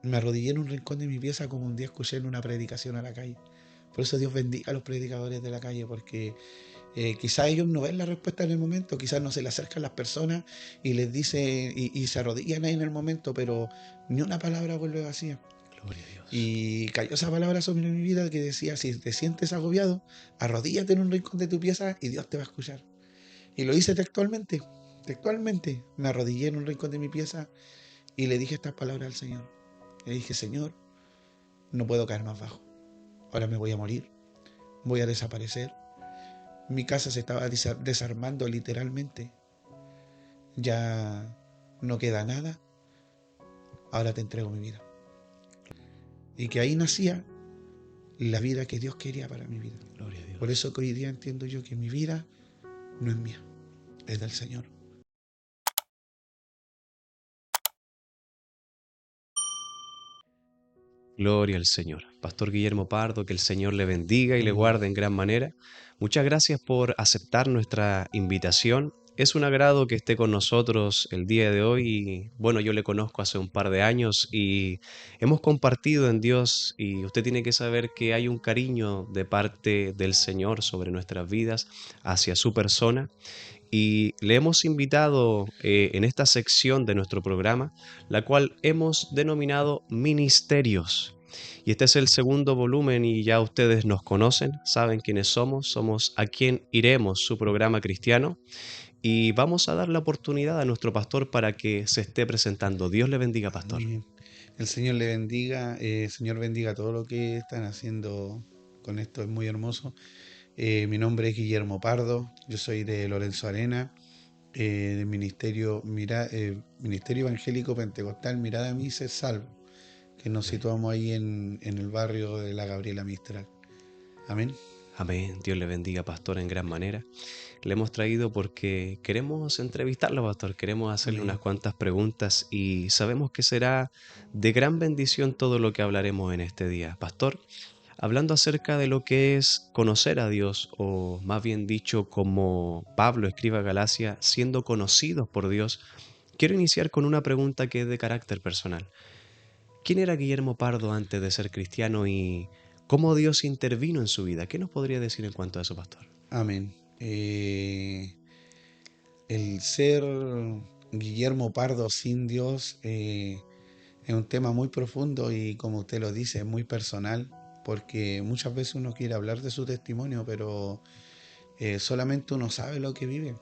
Me arrodillé en un rincón de mi pieza como un día escuché en una predicación a la calle. Por eso Dios bendiga a los predicadores de la calle, porque quizás ellos no ven la respuesta en el momento, quizás no se le acercan las personas y les dice y se arrodillan ahí en el momento, pero ni una palabra vuelve vacía. Gloria a Dios. Y cayó esa palabra sobre mi vida que decía, si te sientes agobiado, arrodíllate en un rincón de tu pieza y Dios te va a escuchar. Y lo hice textualmente, textualmente. Me arrodillé en un rincón de mi pieza y le dije estas palabras al Señor. Le dije, Señor, no puedo caer más bajo. Ahora me voy a morir, voy a desaparecer. Mi casa se estaba desarmando literalmente. Ya no queda nada. Ahora te entrego mi vida. Y que ahí nacía la vida que Dios quería para mi vida. Gloria a Por Dios. eso que hoy día entiendo yo que mi vida no es mía, es del Señor. Gloria al Señor. Pastor Guillermo Pardo, que el Señor le bendiga y le Amén. guarde en gran manera. Muchas gracias por aceptar nuestra invitación. Es un agrado que esté con nosotros el día de hoy. Y, bueno, yo le conozco hace un par de años y hemos compartido en Dios, y usted tiene que saber que hay un cariño de parte del Señor sobre nuestras vidas hacia su persona. Y le hemos invitado en esta sección de nuestro programa, la cual hemos denominado Ministerios. Y este es el segundo volumen y ya ustedes nos conocen, saben quiénes somos, somos A Quién Iremos, su programa cristiano. Y vamos a dar la oportunidad a nuestro pastor para que se esté presentando. Dios le bendiga, pastor. Amén. El Señor le bendiga, Señor bendiga todo lo que están haciendo con esto, es muy hermoso. Mi nombre es Guillermo Pardo, yo soy de Lorenzo Arena, del Ministerio Evangélico Pentecostal Mirada a mí se salvo, que nos Amén. situamos ahí en el barrio de la Gabriela Mistral. Amén. Amén. Dios le bendiga, pastor, en gran manera. Le hemos traído porque queremos entrevistarlo, pastor. Queremos hacerle unas Amén. cuantas preguntas y sabemos que será de gran bendición todo lo que hablaremos en este día. Pastor, hablando acerca de lo que es conocer a Dios, o más bien dicho, como Pablo escribe a Galacia, siendo conocidos por Dios, quiero iniciar con una pregunta que es de carácter personal. ¿Quién era Guillermo Pardo antes de ser cristiano y cómo Dios intervino en su vida? ¿Qué nos podría decir en cuanto a eso, pastor? Amén. El ser Guillermo Pardo sin Dios es un tema muy profundo y como usted lo dice, es muy personal, porque muchas veces uno quiere hablar de su testimonio, pero solamente uno sabe lo que vive.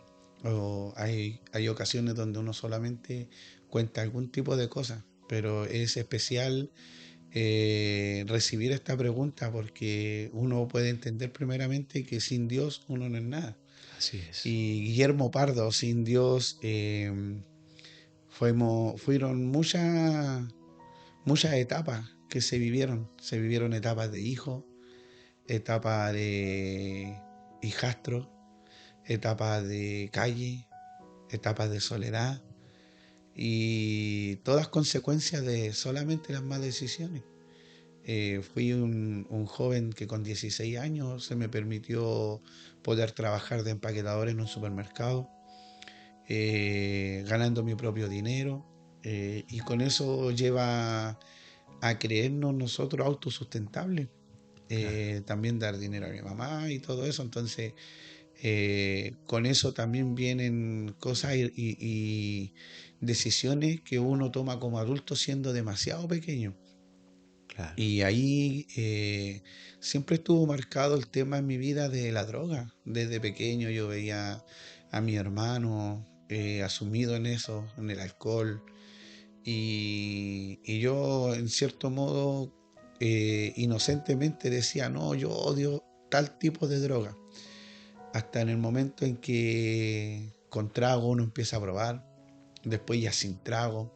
O hay ocasiones donde uno solamente cuenta algún tipo de cosas, pero es especial recibir esta pregunta porque uno puede entender primeramente que sin Dios uno no es nada. Así es. Y Guillermo Pardo, sin Dios, fueron muchas etapas que se vivieron. Se vivieron etapas de hijo, etapas de hijastro, etapas de calle, etapas de soledad y todas consecuencias de solamente las malas decisiones. Fui un joven que con 16 años se me permitió poder trabajar de empaquetador en un supermercado, ganando mi propio dinero, y con eso lleva a creernos nosotros autosustentables, Claro. también dar dinero a mi mamá y todo eso. Entonces, con eso también vienen cosas y decisiones que uno toma como adulto siendo demasiado pequeño. Claro. Y ahí siempre estuvo marcado el tema en mi vida de la droga. Desde pequeño yo veía a mi hermano asumido en eso, en el alcohol. Y yo en cierto modo inocentemente decía, no, yo odio tal tipo de droga. Hasta en el momento en que con trago uno empieza a probar, después ya sin trago.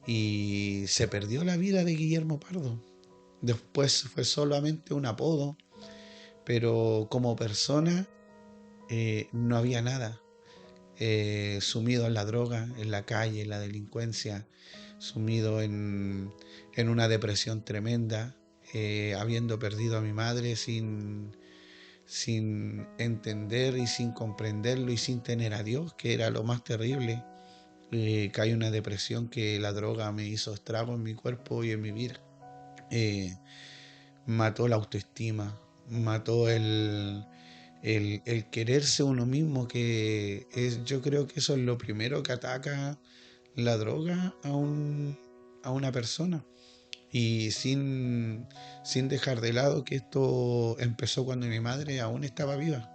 Y se perdió la vida de Guillermo Pardo. Después fue solamente un apodo, pero como persona no había nada. Sumido en la droga, en la calle, en la delincuencia, sumido en una depresión tremenda, habiendo perdido a mi madre sin entender y sin comprenderlo y sin tener a Dios, que era lo más terrible. Caí en una depresión que la droga me hizo estrago en mi cuerpo y en mi vida. Eh, Mató la autoestima, mató el quererse uno mismo, que es, yo creo que eso es lo primero que ataca la droga a una persona. Y sin dejar de lado que esto empezó cuando mi madre aún estaba viva.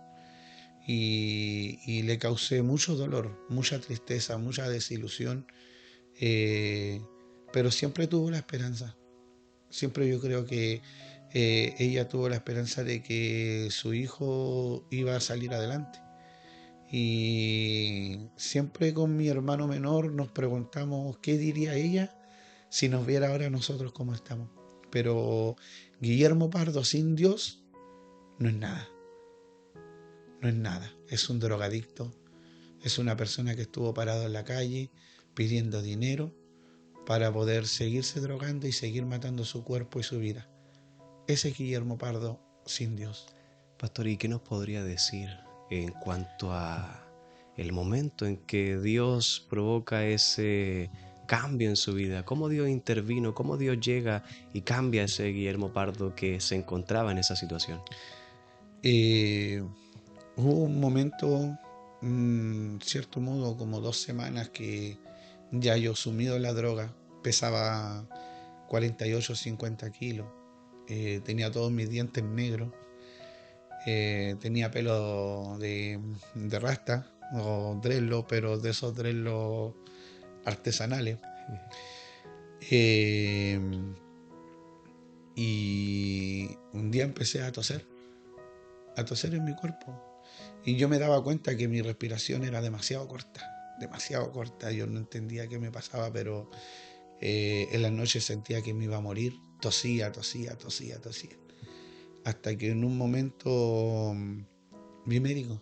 Y le causé mucho dolor, mucha tristeza, mucha desilusión. eh, pero siempre tuvo la esperanza. Siempre yo creo que ella tuvo la esperanza de que su hijo iba a salir adelante. Y siempre con mi hermano menor nos preguntamos qué diría ella si nos viera ahora nosotros como estamos. Pero Guillermo Pardo sin Dios no es nada, no es nada. Es un drogadicto, es una persona que estuvo parado en la calle pidiendo dinero para poder seguirse drogando y seguir matando su cuerpo y su vida. Ese es Guillermo Pardo sin Dios. Pastor, ¿y qué nos podría decir en cuanto a el momento en que Dios provoca ese cambio en su vida? ¿Cómo Dios intervino? ¿Cómo Dios llega y cambia a ese Guillermo Pardo que se encontraba en esa situación? Eh, Hubo un momento, cierto modo, como 2 semanas que ya yo sumido en la droga, pesaba 48 50 kilos, tenía todos mis dientes negros, tenía pelo de rasta o dreadlock, pero de esos dreadlocks artesanales. Eh, y un día empecé a toser en mi cuerpo. Y yo me daba cuenta que mi respiración era demasiado corta, demasiado corta. Yo no entendía qué me pasaba, pero en las noches sentía que me iba a morir. Tosía, tosía, tosía, tosía. Hasta que en un momento vi médico.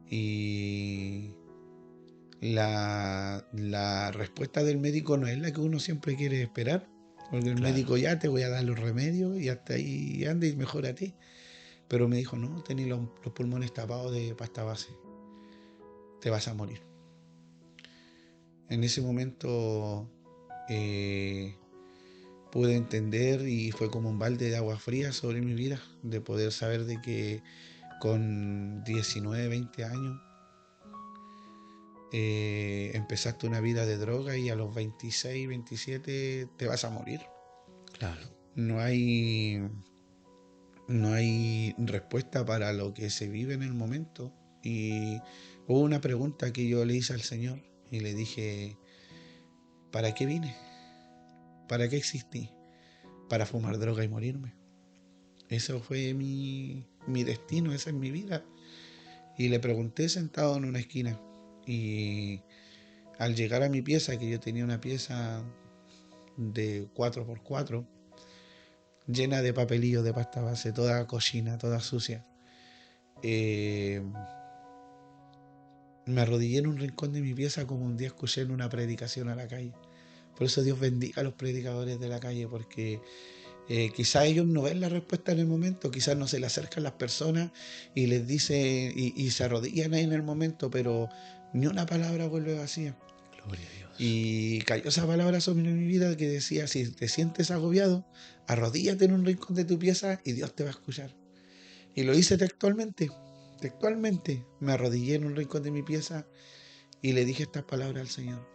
Y la respuesta del médico no es la que uno siempre quiere esperar. Porque el Claro. médico ya te voy a dar los remedios y hasta ahí anda y mejórate. Pero me dijo, no, tenés los pulmones tapados de pasta base. Te vas a morir. En ese momento eh, pude entender y fue como un balde de agua fría sobre mi vida, de poder saber de que con 19 20 años empezaste una vida de droga y a los 26 27 te vas a morir. Claro. No hay, no hay respuesta para lo que se vive en el momento. Y hubo una pregunta que yo le hice al Señor y le dije, ¿para qué vine? ¿Para qué existí? Para fumar droga y morirme. Eso fue mi destino, esa es mi vida. Y le pregunté sentado en una esquina. Y al llegar a mi pieza, que yo tenía una pieza de 4x4, llena de papelillos de pasta base, toda cochina, toda sucia, eh, me arrodillé en un rincón de mi pieza como un día escuché en una predicación a la calle. Por eso Dios bendiga a los predicadores de la calle, porque quizás ellos no ven la respuesta en el momento, quizás no se le acercan las personas y les dice y se arrodillan ahí en el momento, pero ni una palabra vuelve vacía. Gloria a Dios. Y cayó esa palabra sobre mi vida que decía, si te sientes agobiado, arrodíllate en un rincón de tu pieza y Dios te va a escuchar. Y lo hice textualmente, textualmente. Me arrodillé en un rincón de mi pieza y le dije estas palabras al Señor.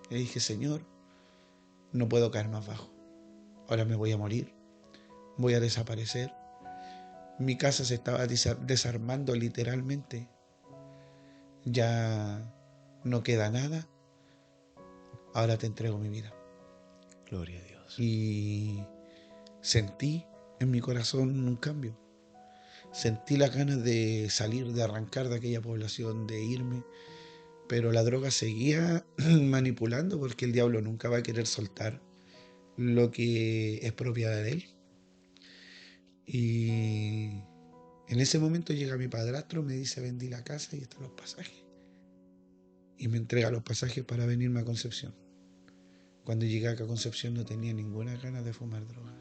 Le dije, Señor, no puedo caer más bajo. Ahora me voy a morir, voy a desaparecer. Mi casa se estaba desarmando literalmente. Ya no queda nada. Ahora te entrego mi vida. Gloria a Dios. Y sentí en mi corazón un cambio. Sentí las ganas de salir, de arrancar de aquella población, de irme. Pero la droga seguía manipulando porque el diablo nunca va a querer soltar lo que es propiedad de él. Y en ese momento llega mi padrastro, me dice vendí la casa y están los pasajes. Y me entrega los pasajes para venirme a Concepción. Cuando llegué acá a Concepción no tenía ninguna ganas de fumar droga.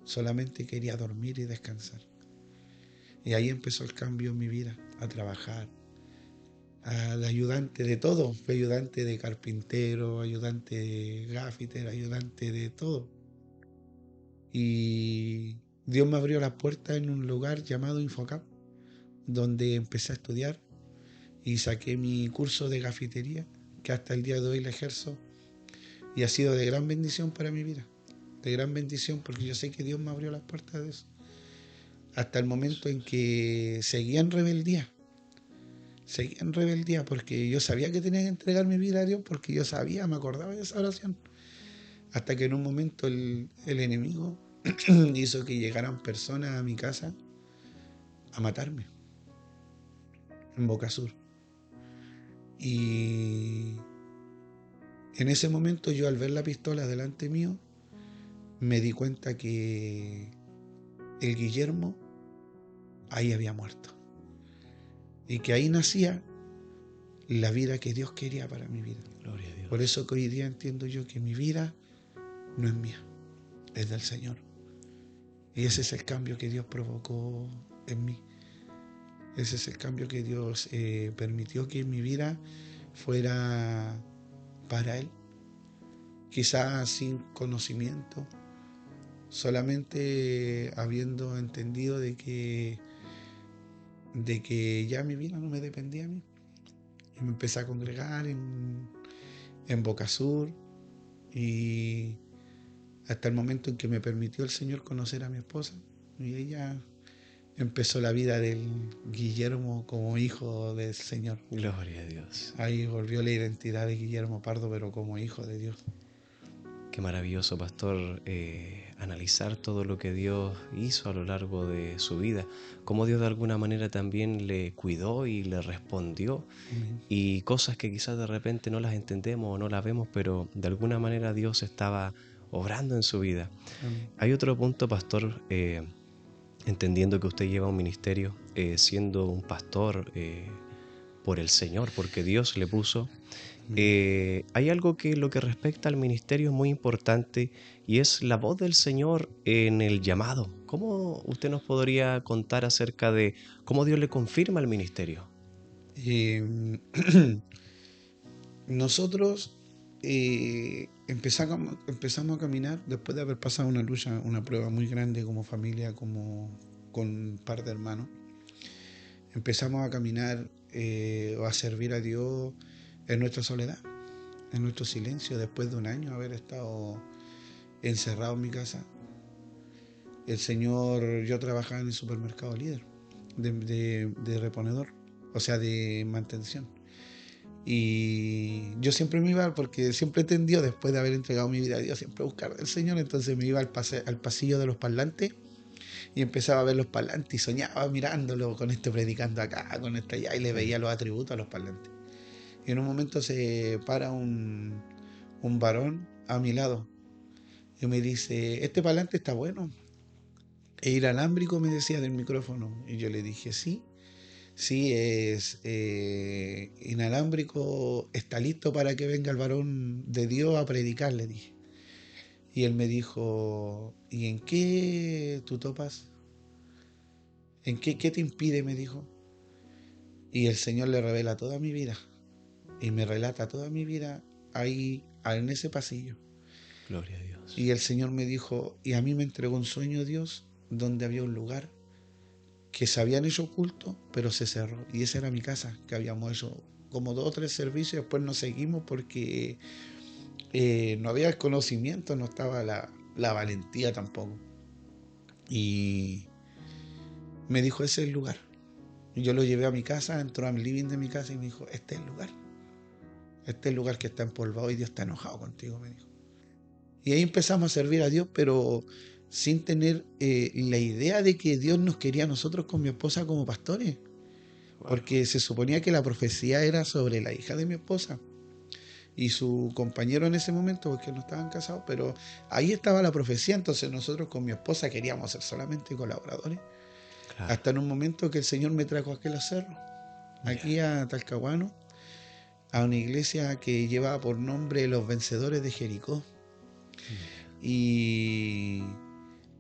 Solamente quería dormir y descansar. Y ahí empezó el cambio en mi vida, a trabajar, al ayudante de todo, fui ayudante de carpintero, ayudante de gaffiter, ayudante de todo. Y Dios me abrió las puertas en un lugar llamado Infocap, donde empecé a estudiar y saqué mi curso de gafitería, que hasta el día de hoy le ejerzo, y ha sido de gran bendición para mi vida, de gran bendición, porque yo sé que Dios me abrió las puertas de eso, hasta el momento en que seguía en rebeldía, porque yo sabía que tenía que entregar mi vida a Dios, porque yo sabía, me acordaba de esa oración, hasta que en un momento el enemigo hizo que llegaran personas a mi casa a matarme, en Boca Sur. Y en ese momento yo, al ver la pistola delante mío, me di cuenta que el Guillermo ahí había muerto. Y que ahí nacía la vida que Dios quería para mi vida. Gloria a Dios. Por eso que hoy día entiendo yo que mi vida no es mía, es del Señor. Y ese es el cambio que Dios provocó en mí. Ese es el cambio que Dios permitió que mi vida fuera para Él. Quizás sin conocimiento, solamente habiendo entendido de que ya mi vida no me dependía a mí. Y me empecé a congregar en Boca Sur, y hasta el momento en que me permitió el Señor conocer a mi esposa, y ella empezó la vida del Guillermo como hijo del Señor. Gloria a Dios. Ahí volvió la identidad de Guillermo Pardo, pero como hijo de Dios. Qué maravilloso, pastor, analizar todo lo que Dios hizo a lo largo de su vida, cómo Dios de alguna manera también le cuidó y le respondió, Amén. y cosas que quizás de repente no las entendemos o no las vemos, pero de alguna manera Dios estaba obrando en su vida. Amén. Hay otro punto, pastor, entendiendo que usted lleva un ministerio, siendo un pastor por el Señor, porque Dios le puso. Hay algo que lo que respecta al ministerio es muy importante, y es la voz del Señor en el llamado. ¿Cómo usted nos podría contar acerca de cómo Dios le confirma el ministerio? Eh, nosotros empezamos a caminar después de haber pasado una lucha, una prueba muy grande como familia, como con un par de hermanos. Empezamos a caminar o a servir a Dios en nuestra soledad, en nuestro silencio, después de un año haber estado encerrado en mi casa. El Señor, yo trabajaba en el supermercado Líder, de reponedor, o sea, de mantención. Y yo siempre me iba, porque siempre tendió, después de haber entregado mi vida a Dios, siempre a buscar al Señor. Entonces me iba al pasillo de los parlantes y empezaba a ver los parlantes y soñaba mirándolo, con este predicando acá, con este allá, y le veía los atributos a los parlantes. Y en un momento se para un varón a mi lado y me dice: este parlante está bueno, es inalámbrico, me decía, del micrófono. Y yo le dije: sí, sí, es inalámbrico, está listo para que venga el varón de Dios a predicar, le dije. Y él me dijo: ¿y en qué tú topas? ¿Qué te impide?, me dijo. Y el Señor le revela toda mi vida, y me relata toda mi vida ahí, en ese pasillo. Gloria a Dios. Y el Señor me dijo, y a mí me entregó un sueño Dios, donde había un lugar que se habían hecho culto, pero se cerró. Y esa era mi casa, que habíamos hecho como 2 o 3 servicios. Después nos seguimos porque no había el conocimiento, no estaba la valentía tampoco. Y me dijo: ese es el lugar. Y yo lo llevé a mi casa, entró al living de mi casa y me dijo: este es el lugar. Este es el lugar que está empolvado y Dios está enojado contigo, me dijo. Y ahí empezamos a servir a Dios, pero sin tener la idea de que Dios nos quería a nosotros con mi esposa como pastores. Wow. Porque se suponía que la profecía era sobre la hija de mi esposa y su compañero en ese momento, porque no estaban casados, pero ahí estaba la profecía. Entonces nosotros con mi esposa queríamos ser solamente colaboradores. Claro. Hasta en un momento que el Señor me trajo a aquel cerro, aquí a Talcahuano, a una iglesia que llevaba por nombre Los Vencedores de Jericó. Y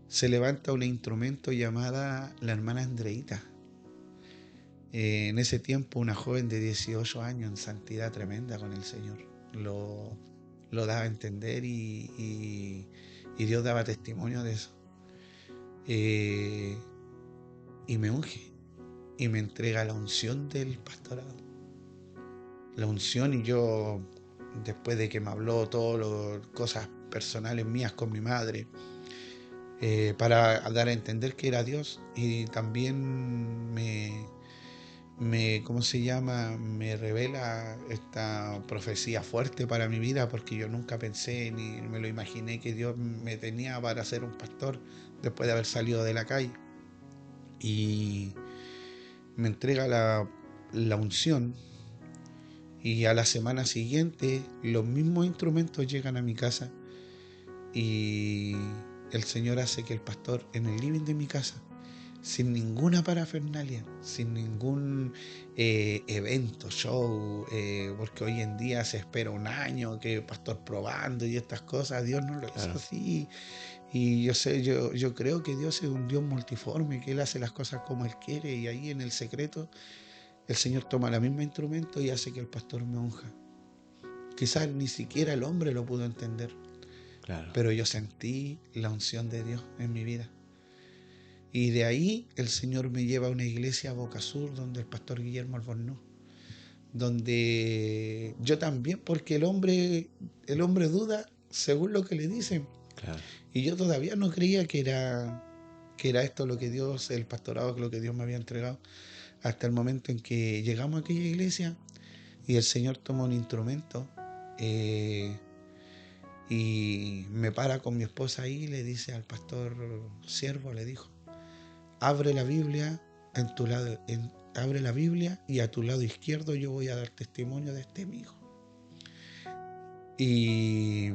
se levanta un instrumento llamada la hermana Andreita. En ese tiempo una joven de 18 años en santidad tremenda con el Señor. Lo, lo daba a entender y Dios daba testimonio de eso. Eh, y me unge y me entrega la unción del pastorado. La unción y yo, después de que me habló todas las cosas personales mías con mi madre, para dar a entender que era Dios y también ¿cómo se llama? Me revela esta profecía fuerte para mi vida porque yo nunca pensé ni me lo imaginé que Dios me tenía para ser un pastor después de haber salido de la calle. Y me entrega la unción y a la semana siguiente los mismos instrumentos llegan a mi casa y el Señor hace que el pastor en el living de mi casa, sin ninguna parafernalia, sin ningún evento, show, porque hoy en día se espera un año que el pastor probando y estas cosas, Dios no lo hizo Claro. así. Y yo sé, yo creo que Dios es un Dios multiforme, que Él hace las cosas como Él quiere y ahí en el secreto el Señor toma el mismo instrumento y hace que el pastor me unja. Quizás ni siquiera el hombre lo pudo entender, Claro. pero yo sentí la unción de Dios en mi vida. Y de ahí el Señor me lleva a una iglesia a Boca Sur, donde el pastor Guillermo Albornoz, donde yo también, porque el hombre duda según lo que le dicen. Claro. Y yo todavía no creía que era esto lo que Dios, el pastorado, lo que Dios me había entregado, hasta el momento en que llegamos a aquella iglesia y el Señor toma un instrumento eh, y me para con mi esposa ahí y le dice al pastor siervo, le dijo, abre la Biblia en tu lado, abre la Biblia y a tu lado izquierdo yo voy a dar testimonio de este mi hijo. Y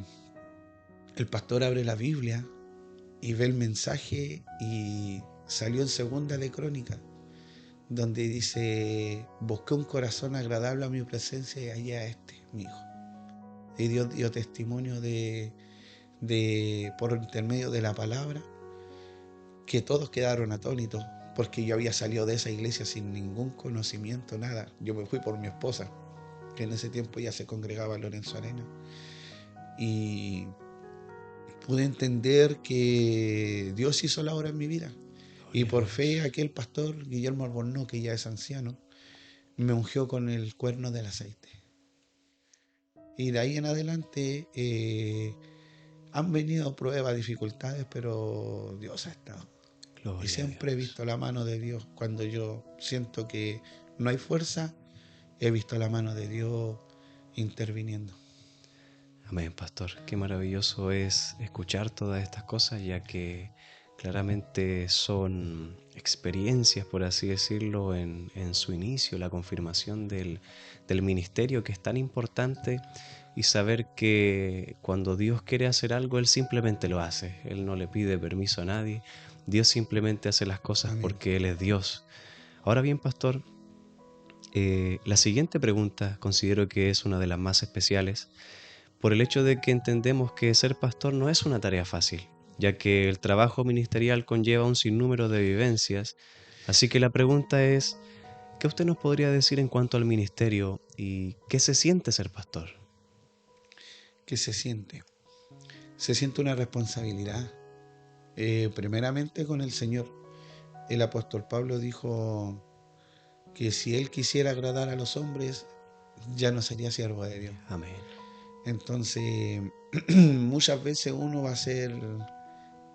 el pastor abre la Biblia y ve el mensaje y salió en segunda de Crónica, donde dice, busqué un corazón agradable a mi presencia y hallé a este, mi hijo. Y Dios dio testimonio por intermedio de la palabra, que todos quedaron atónitos, porque yo había salido de esa iglesia sin ningún conocimiento, nada. Yo me fui por mi esposa, que en ese tiempo ya se congregaba en Lorenzo Arena. Y pude entender que Dios hizo la obra en mi vida. Y Gloria a por fe Dios. aquel pastor, Guillermo Albornoz, que ya es anciano, me ungió con el cuerno del aceite. Y de ahí en adelante han venido pruebas, dificultades, pero Dios ha estado. Y Gloria a siempre he Dios. visto la mano de Dios. Cuando yo siento que no hay fuerza, he visto la mano de Dios interviniendo. Amén, pastor. Qué maravilloso es escuchar todas estas cosas, ya que claramente son experiencias, por así decirlo, en su inicio, la confirmación del ministerio, que es tan importante, y saber que cuando Dios quiere hacer algo, Él simplemente lo hace. Él no le pide permiso a nadie. Dios simplemente hace las cosas Amén. porque Él es Dios. Ahora bien, pastor, la siguiente pregunta considero que es una de las más especiales por el hecho de que entendemos que ser pastor no es una tarea fácil, ya que el trabajo ministerial conlleva un sinnúmero de vivencias. Así que la pregunta es, ¿qué usted nos podría decir en cuanto al ministerio y qué se siente ser pastor? ¿Qué se siente? Se siente una responsabilidad, primeramente con el Señor. El apóstol Pablo dijo que si él quisiera agradar a los hombres, ya no sería siervo de Dios. Amén. Entonces, muchas veces uno va a ser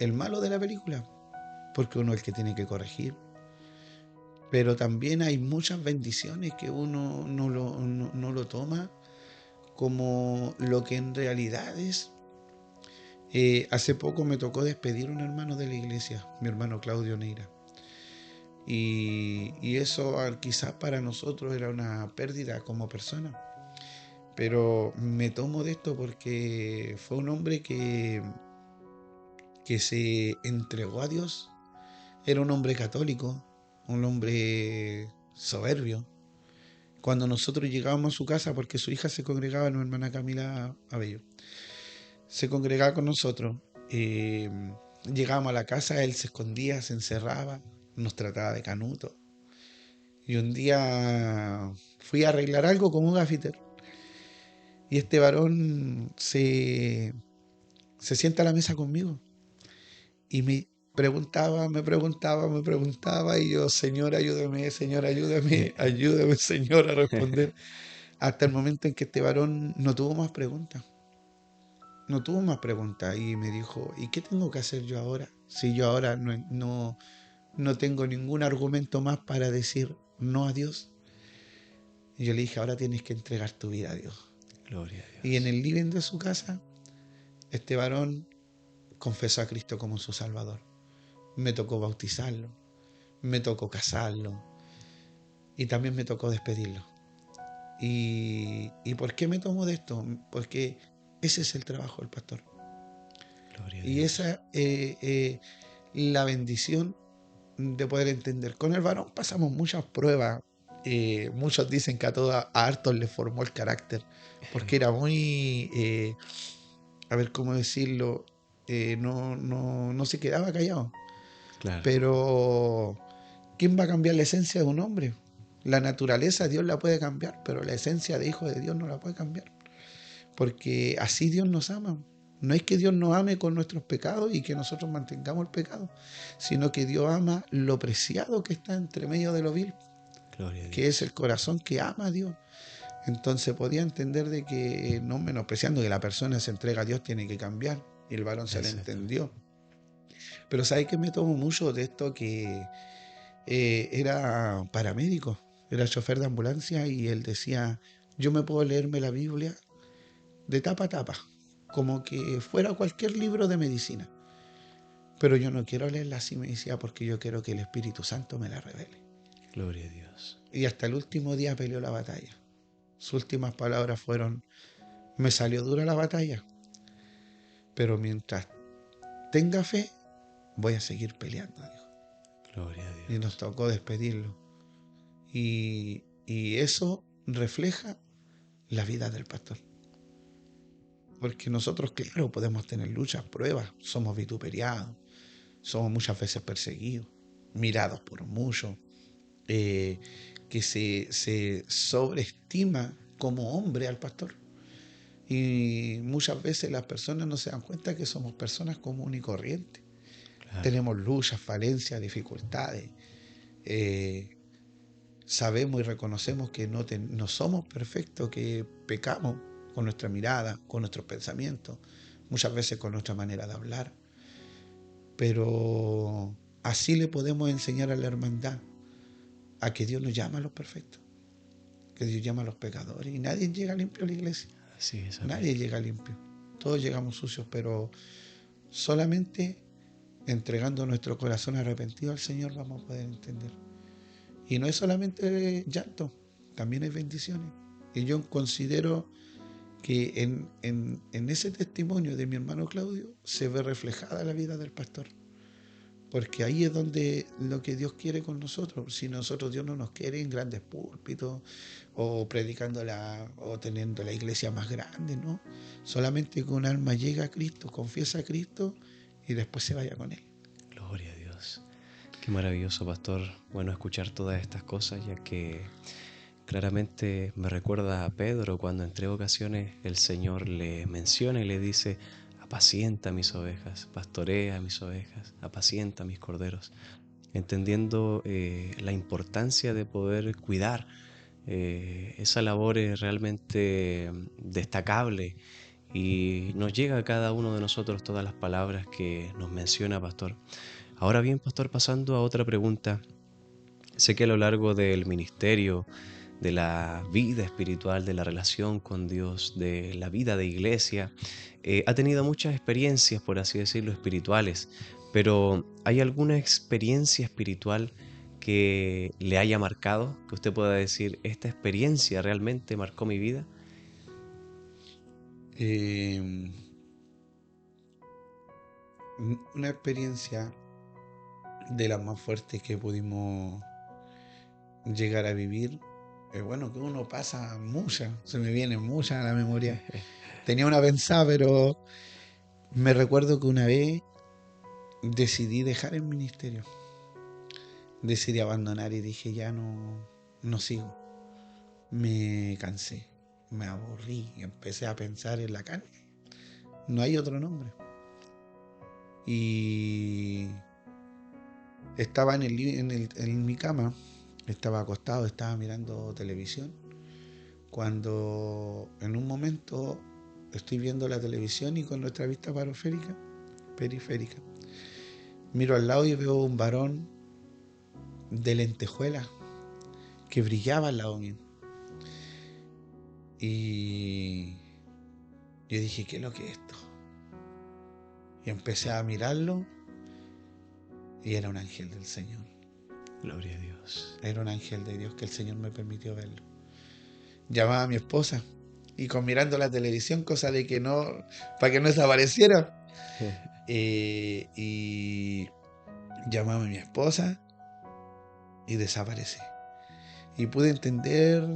el malo de la película, porque uno es el que tiene que corregir. Pero también hay muchas bendiciones que uno no lo toma como lo que en realidad es. Hace poco me tocó despedir a un hermano de la iglesia, mi hermano Claudio Neira. Y eso quizás para nosotros era una pérdida como persona. Pero me tomo de esto porque fue un hombre que se entregó a Dios. Era un hombre católico, un hombre soberbio. Cuando nosotros llegábamos a su casa, porque su hija se congregaba, mi hermana Camila Abello, se congregaba con nosotros, eh, llegábamos a la casa, él se escondía, se encerraba, nos trataba de canuto. Y un día fui a arreglar algo con un gafiter y este varón se sienta a la mesa conmigo y me preguntaba, me preguntaba y yo, Señor, ayúdame, ayúdame, Señor, a responder. Hasta el momento en que este varón no tuvo más preguntas, no tuvo más preguntas y me dijo, ¿y qué tengo que hacer yo ahora? Si yo ahora no tengo ningún argumento más para decir no a Dios. Y yo le dije, ahora tienes que entregar tu vida a Dios. Gloria a Y en Dios. el living de su casa, este varón confesó a Cristo como su Salvador. Me tocó bautizarlo, me tocó casarlo y también me tocó despedirlo. ¿Y por qué me tomo de esto? Porque ese es el trabajo del pastor. Gloria a Y Dios. esa la bendición de poder entender. Con el varón pasamos muchas pruebas. Muchos dicen que a hartos le formó el carácter, porque era muy, a ver cómo decirlo, no se quedaba callado. Claro. Pero, ¿quién va a cambiar la esencia de un hombre? La naturaleza Dios la puede cambiar, pero la esencia de hijo de Dios no la puede cambiar. Porque así Dios nos ama. No es que Dios nos ame con nuestros pecados y que nosotros mantengamos el pecado, sino que Dios ama lo preciado que está entre medio de lo vil, Gloria a que es Dios. el corazón que ama a Dios. Entonces podía entender de que, no menospreciando que la persona se entrega a Dios, tiene que cambiar. Y el varón se le Exactamente. entendió. Pero ¿sabes qué me tomo mucho de esto? Que era paramédico, era chofer de ambulancia y él decía, yo me puedo leerme la Biblia de tapa a tapa, como que fuera cualquier libro de medicina. Pero yo no quiero leerla así, me decía, porque yo quiero que el Espíritu Santo me la revele. Gloria a Dios. Y hasta el último día peleó la batalla. Sus últimas palabras fueron, me salió dura la batalla, pero mientras tenga fe, voy a seguir peleando, dijo. Gloria a Y nos Dios. tocó despedirlo. Y eso refleja la vida del pastor. Porque nosotros, claro, podemos tener luchas, pruebas, somos vituperiados, somos muchas veces perseguidos, mirados por muchos, eh, que se sobreestima como hombre al pastor. Y muchas veces las personas no se dan cuenta que somos personas comunes y corrientes. Claro. Tenemos luchas, falencias, dificultades. Eh, Sabemos y reconocemos que no somos perfectos, que pecamos con nuestra mirada, con nuestros pensamientos, muchas veces con nuestra manera de hablar. Pero así le podemos enseñar a la hermandad a que Dios nos llama a los perfectos, que Dios llama a los pecadores. Y nadie llega limpio a la iglesia, Así es, amén. nadie llega limpio. Todos llegamos sucios, pero solamente entregando nuestro corazón arrepentido al Señor vamos a poder entender. Y no es solamente llanto, también hay bendiciones. Y yo considero que en ese testimonio de mi hermano Claudio se ve reflejada la vida del pastor. Porque ahí es donde lo que Dios quiere con nosotros. Si nosotros Dios no nos quiere en grandes púlpitos o predicando o teniendo la iglesia más grande, ¿no? Solamente que un alma llega a Cristo, confiesa a Cristo y después se vaya con Él. Gloria a Dios. Qué maravilloso, pastor. Bueno, escuchar todas estas cosas, ya que claramente me recuerda a Pedro cuando en 3 ocasiones el Señor le menciona y le dice, apacienta mis ovejas, pastorea mis ovejas, apacienta mis corderos, entendiendo la importancia de poder cuidar. Esa labor es realmente destacable y nos llega a cada uno de nosotros todas las palabras que nos menciona, pastor. Ahora bien, pastor, pasando a otra pregunta. Sé que a lo largo del ministerio, de la vida espiritual, de la relación con Dios, de la vida de iglesia, ha tenido muchas experiencias, por así decirlo, espirituales, pero ¿hay alguna experiencia espiritual que le haya marcado, que usted pueda decir, esta experiencia realmente marcó mi vida? Eh, una experiencia de las más fuertes que pudimos llegar a vivir. Bueno, que uno pasa muchas, se me vienen muchas a la memoria. Tenía una pensada, pero me recuerdo que una vez decidí dejar el ministerio. Decidí abandonar y dije, ya no. no sigo. Me cansé, me aburrí y empecé a pensar en la carne. No hay otro nombre. Y estaba en mi cama, estaba acostado, estaba mirando televisión, cuando en un momento estoy viendo la televisión y con nuestra vista periférica, miro al lado y veo un varón de lentejuela que brillaba al lado mío. Y yo dije, ¿qué es lo que es esto? Y empecé a mirarlo y era un ángel del Señor. Gloria a Dios. Era un ángel de Dios que el Señor me permitió verlo. Llamaba a mi esposa y con mirando la televisión, cosa de que no, para que no desapareciera. Y llamaba a mi esposa y desaparece. Y pude entender,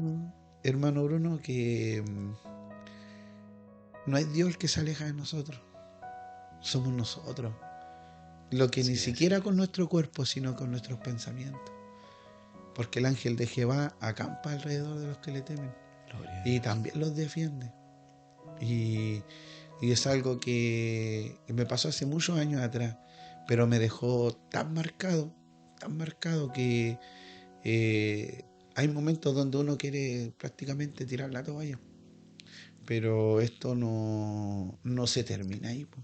hermano Bruno, que no es Dios el que se aleja de nosotros, somos nosotros. Lo que Así ni es. siquiera con nuestro cuerpo, sino con nuestros pensamientos. Porque el ángel de Jehová acampa alrededor de los que le temen. Gloria a Y Dios. también los defiende. Y es algo que me pasó hace muchos años atrás, pero me dejó tan marcado que hay momentos donde uno quiere prácticamente tirar la toalla. Pero esto no se termina ahí, po.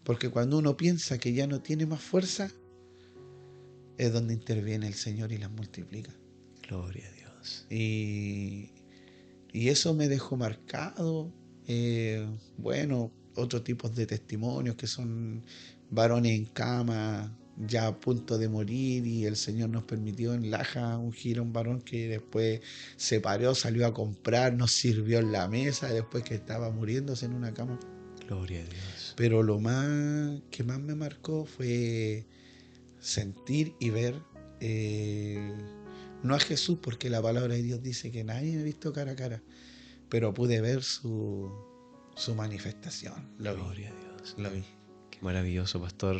Porque cuando uno piensa que ya no tiene más fuerza, es donde interviene el Señor y las multiplica. Gloria a Dios. Y, y eso me dejó marcado. Bueno, otros tipos de testimonios que son varones en cama, ya a punto de morir, y el Señor nos permitió en Laja ungir a un varón que después se paró, salió a comprar, nos sirvió en la mesa después que estaba muriéndose en una cama. Gloria a Dios. Pero lo más que más me marcó fue sentir y ver, no a Jesús, porque la palabra de Dios dice que nadie me ha visto cara a cara, pero pude ver su manifestación. Gloria a Dios. Lo vi. Qué maravilloso, pastor.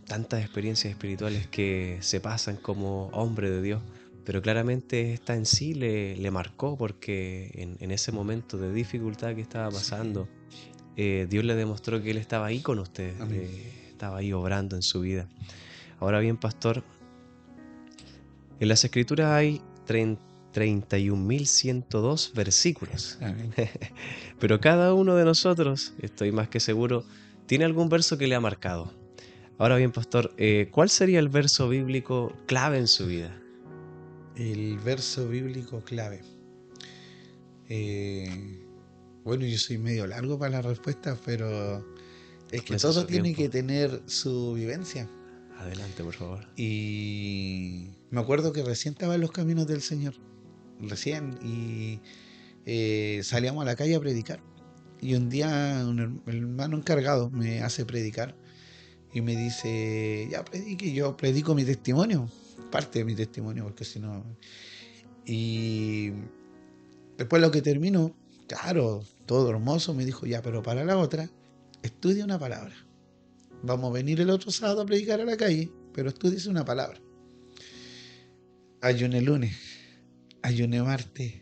Tantas experiencias espirituales que se pasan como hombre de Dios, pero claramente esta en sí le marcó porque en ese momento de dificultad que estaba pasando, Dios le demostró que Él estaba ahí con usted, estaba ahí obrando en su vida. Ahora bien, pastor, en las Escrituras hay 31.102 versículos, Amén. pero cada uno de nosotros, estoy más que seguro, tiene algún verso que le ha marcado. Ahora bien, pastor, ¿cuál sería el verso bíblico clave en su vida? El verso bíblico clave. Bueno, yo soy medio largo para las respuestas, pero es que Tómese todo su tiene tiempo. que tener su vivencia. Adelante, por favor. Y me acuerdo que recién estaba en los caminos del Señor. Recién. Y salíamos a la calle a predicar. Y un día un hermano encargado me hace predicar y me dice, ya predique, yo predico mi testimonio, parte de mi testimonio, porque si no... Y después lo que termino, claro, todo hermoso, me dijo, ya, pero para la otra, estudia una palabra. Vamos a venir el otro sábado a predicar a la calle, pero estudies una palabra. Ayuné lunes, ayuné martes,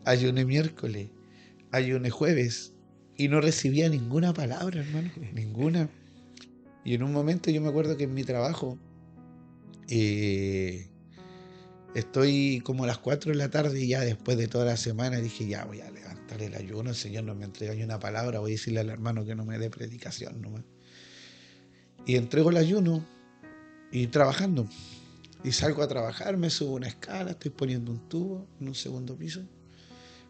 ayuné miércoles, ayuné jueves, y no recibía ninguna palabra, hermano, ninguna. Y en un momento yo me acuerdo que en mi trabajo estoy como a las 4 de la tarde y ya después de toda la semana dije, ya voy a levantar el ayuno, el Señor no me entrega ni una palabra, voy a decirle al hermano que no me dé predicación nomás. Y entrego el ayuno y trabajando. Y salgo a trabajar, me subo una escala, estoy poniendo un tubo en un segundo piso,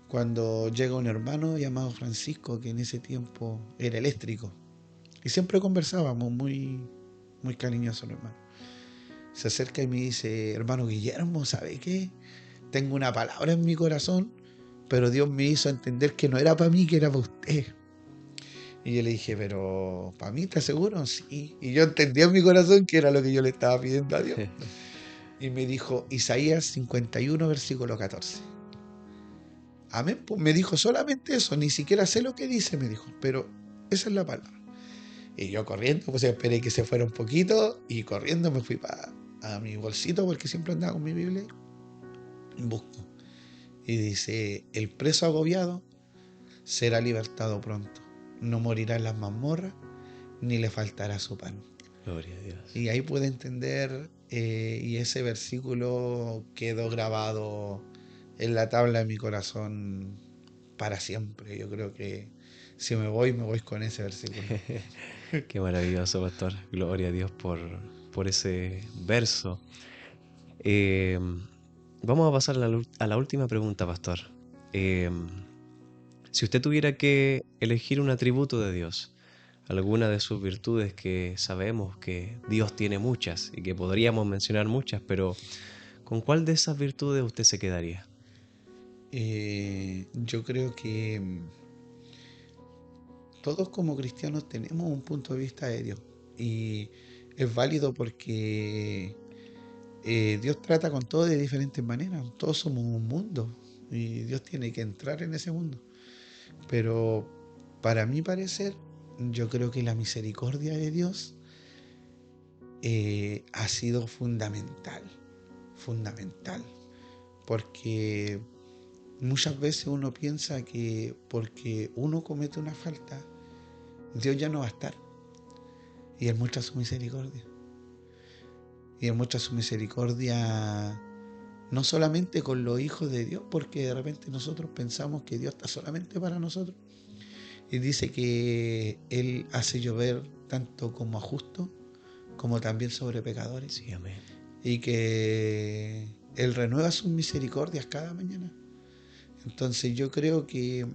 cuando llega un hermano llamado Francisco, que en ese tiempo era eléctrico. Y siempre conversábamos, muy, muy cariñoso el hermano. Se acerca y me dice, hermano Guillermo, ¿sabe qué? Tengo una palabra en mi corazón, pero Dios me hizo entender que no era para mí, que era para usted. Y yo le dije, pero ¿para mí estás seguro? Sí. Y yo entendía en mi corazón que era lo que yo le estaba pidiendo a Dios. Y me dijo, Isaías 51, versículo 14. Amén, pues me dijo solamente eso, ni siquiera sé lo que dice, me dijo, pero esa es la palabra. Y yo corriendo, pues esperé que se fuera un poquito y corriendo me fui para a mi bolsito, porque siempre andaba con mi Biblia, busco. Y dice, el preso agobiado será libertado pronto. No morirá en las mazmorras, ni le faltará su pan. Gloria a Dios. Y ahí pude entender, y ese versículo quedó grabado en la tabla de mi corazón para siempre. Yo creo que si me voy con ese versículo. Qué maravilloso, pastor. Gloria a Dios por ese verso. Eh, Vamos a pasar a la última pregunta, pastor. Eh, si usted tuviera que elegir un atributo de Dios, alguna de sus virtudes que sabemos que Dios tiene muchas y que podríamos mencionar muchas, pero ¿con cuál de esas virtudes usted se quedaría? Yo creo que todos como cristianos tenemos un punto de vista de Dios. Y es válido porque Dios trata con todos de diferentes maneras. Todos somos un mundo y Dios tiene que entrar en ese mundo. Pero para mi parecer, yo creo que la misericordia de Dios ha sido fundamental, fundamental. Porque muchas veces uno piensa que porque uno comete una falta, Dios ya no va a estar. Y Él muestra su misericordia. Y Él muestra su misericordia no solamente con los hijos de Dios, porque de repente nosotros pensamos que Dios está solamente para nosotros. Y dice que Él hace llover tanto como a justos, como también sobre pecadores. Sí, amén. Y que Él renueva sus misericordias cada mañana. Entonces yo creo que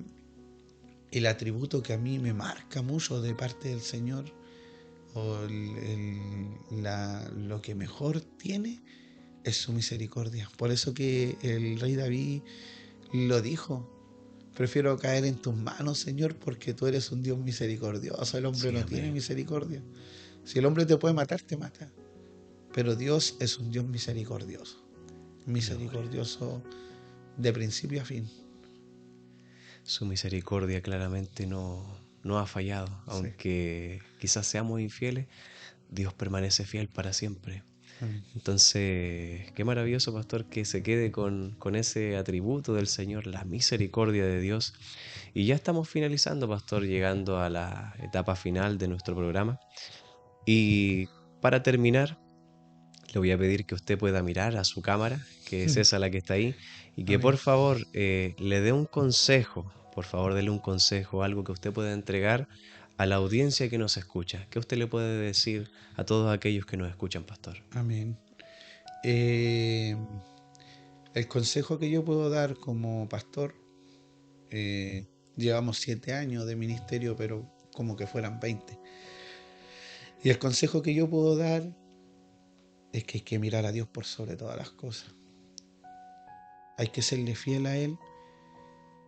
el atributo que a mí me marca mucho de parte del Señor, o lo que mejor tiene, es su misericordia. Por eso que el rey David lo dijo: prefiero caer en tus manos, Señor, porque tú eres un Dios misericordioso. El hombre Sí, no tiene amén. misericordia. Si el hombre te puede matar, te mata. Pero Dios es un Dios misericordioso. Gloria. Misericordioso de principio a fin. Su misericordia claramente no ha fallado, Sí. aunque quizás seamos infieles, Dios permanece fiel para siempre. Amén. Entonces, qué maravilloso, pastor, que se quede con ese atributo del Señor, la misericordia de Dios. Y ya estamos finalizando, pastor, llegando a la etapa final de nuestro programa. Y para terminar, le voy a pedir que usted pueda mirar a su cámara, que es esa la que está ahí, y que Amén. por favor le dé un consejo, por favor dele un consejo, algo que usted pueda entregar a la audiencia que nos escucha. ¿Qué usted le puede decir a todos aquellos que nos escuchan, pastor? Amén. Eh, el consejo que yo puedo dar como pastor, eh, llevamos 7 años de ministerio, pero como que fueran 20. Y el consejo que yo puedo dar es que hay que mirar a Dios por sobre todas las cosas. Hay que serle fiel a Él,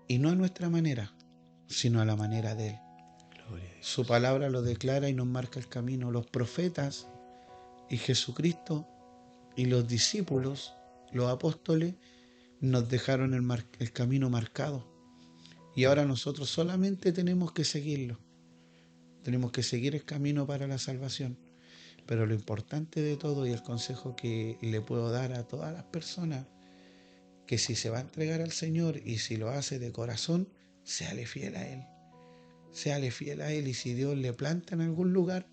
y no a nuestra manera, sino a la manera de Él. Gloria a Su Dios. palabra lo declara y nos marca el camino. Los profetas y Jesucristo y los discípulos, los apóstoles, nos dejaron el camino marcado. Y ahora nosotros solamente tenemos que seguirlo. Tenemos que seguir el camino para la salvación. Pero lo importante de todo, y el consejo que le puedo dar a todas las personas, que si se va a entregar al Señor y si lo hace de corazón, séale fiel a Él. Séale fiel a Él, y si Dios le planta en algún lugar,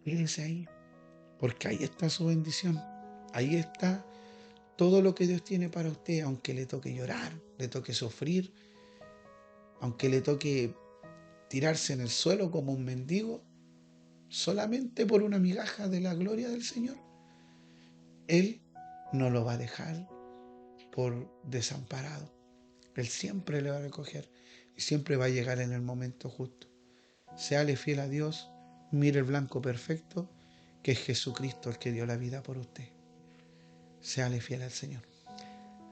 quédese ahí, porque ahí está su bendición. Ahí está todo lo que Dios tiene para usted, aunque le toque llorar, le toque sufrir, aunque le toque tirarse en el suelo como un mendigo, solamente por una migaja de la gloria del Señor. Él no lo va a dejar por desamparado. Él siempre le va a recoger y siempre va a llegar en el momento justo. Séale fiel a Dios, mire el blanco perfecto, que es Jesucristo el que dio la vida por usted. Séale fiel al Señor.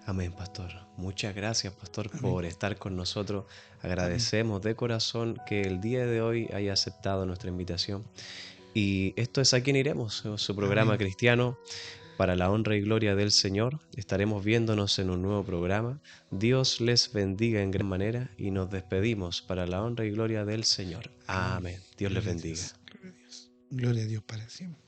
Amén, pastor. Muchas gracias, pastor, Amén. por estar con nosotros. Amén. Agradecemos de corazón que el día de hoy haya aceptado nuestra invitación. Y esto es A Quién Iremos, su programa Amén. cristiano para la honra y gloria del Señor. Estaremos viéndonos en un nuevo programa. Dios les bendiga en gran manera y nos despedimos para la honra y gloria del Señor. Amén. Amén. Dios les Gloria a bendiga. Dios. Gloria a Dios. Gloria a Dios para siempre.